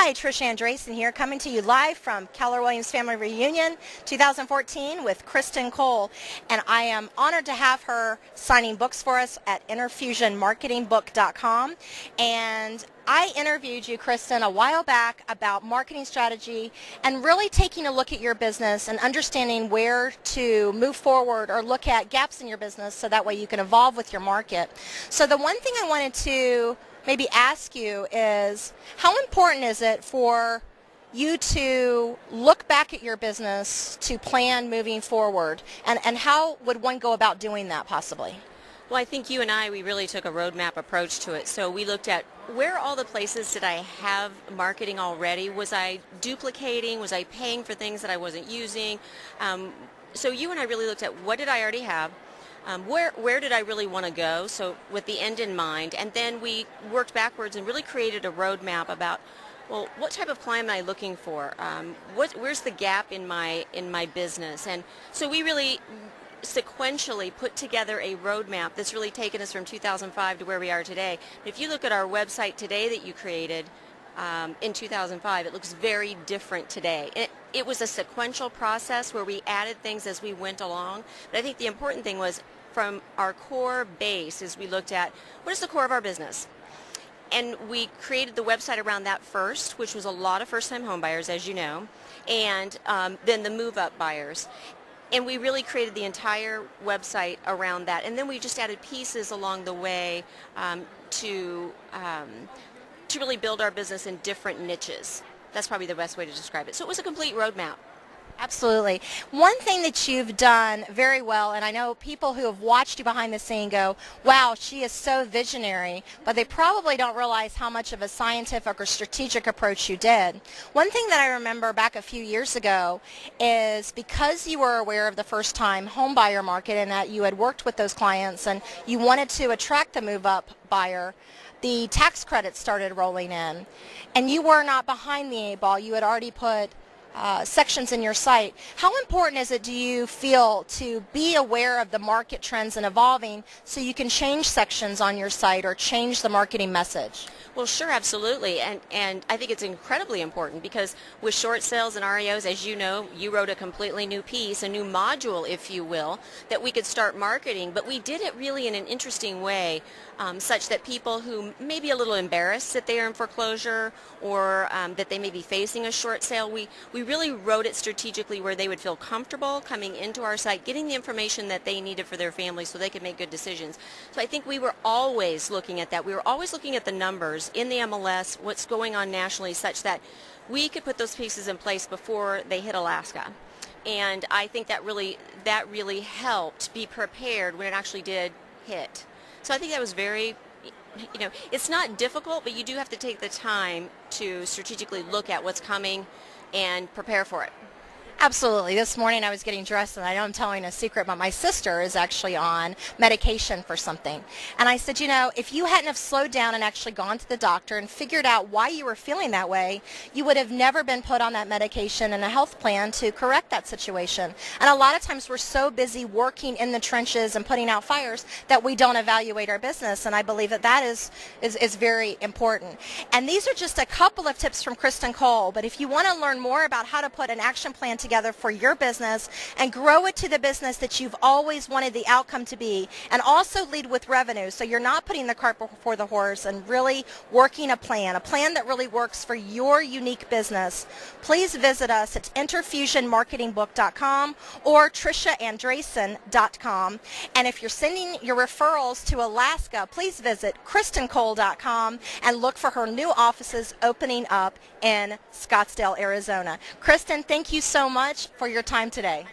Hi, Tricia Andreessen here, coming to you live from Keller Williams Family Reunion 2014 with Kristan Cole, and I am honored to have her signing books for us at interfusionmarketingbook.com. And I interviewed you, Kristan, a while back about marketing strategy and really taking a look at your business and understanding where to move forward or look at gaps in your business so that way you can evolve with your market. So the one thing I wanted to maybe ask you is, how important is it for you to look back at your business to plan moving forward, and how would one go about doing that possibly? Well, I think you and we really took a roadmap approach to it. So we looked at where all the places did I have marketing already? Was I duplicating? Was I paying for things that I wasn't using? So you and I really looked at what did I already have? Where did I really want to go? So with the end in mind, and then we worked backwards and really created a roadmap about, well, what type of client am I looking for? Where's the gap in my business? And so we really sequentially put together a roadmap that's really taken us from 2005 to where we are today. If you look at our website today that you created in 2005, it looks very different today. It was a sequential process where we added things as we went along. But I think the important thing was, from our core base, is we looked at what is the core of our business. And we created the website around that first, which was a lot of first-time home buyers, as you know, and then the move-up buyers. And we really created the entire website around that. And then we just added pieces along the way to really build our business in different niches. That's probably the best way to describe it. So it was a complete roadmap. Absolutely. One thing that you've done very well, and I know people who have watched you behind the scene go, wow, she is so visionary, but they probably don't realize how much of a scientific or strategic approach you did. One thing that I remember back a few years ago is, because you were aware of the first-time home buyer market and that you had worked with those clients and you wanted to attract the move-up buyer, the tax credits started rolling in, and you were not behind the 8 ball. You had already put sections in your site. How important is it, do you feel, to be aware of the market trends and evolving so you can change sections on your site or change the marketing message? Well, sure, absolutely, and I think it's incredibly important, because with short sales and REOs, as you know, you wrote a completely new piece, a new module, if you will, that we could start marketing, but we did it really in an interesting way, such that people who may be a little embarrassed that they are in foreclosure or that they may be facing a short sale, we really wrote it strategically where they would feel comfortable coming into our site, getting the information that they needed for their family so they could make good decisions. So I think we were always looking at that. We were always looking at the numbers in the MLS, what's going on nationally, such that we could put those pieces in place before they hit Alaska. And I think that really helped be prepared when it actually did hit. So I think that was very, it's not difficult, but you do have to take the time to strategically look at what's coming and prepare for it. Absolutely. This morning I was getting dressed, and I know I'm telling a secret, but my sister is actually on medication for something. And I said, if you hadn't have slowed down and actually gone to the doctor and figured out why you were feeling that way, you would have never been put on that medication and a health plan to correct that situation. And a lot of times we're so busy working in the trenches and putting out fires that we don't evaluate our business, and I believe that is very important. And these are just a couple of tips from Kristan Cole, but if you want to learn more about how to put an action plan together for your business and grow it to the business that you've always wanted the outcome to be, and also lead with revenue so you're not putting the cart before the horse and really working a plan that really works for your unique business, please visit us at interfusionmarketingbook.com or triciaandreessen.com. And if you're sending your referrals to Alaska, please visit kristancole.com and look for her new offices opening up in Scottsdale, Arizona. Kristan, thank you so much for your time today.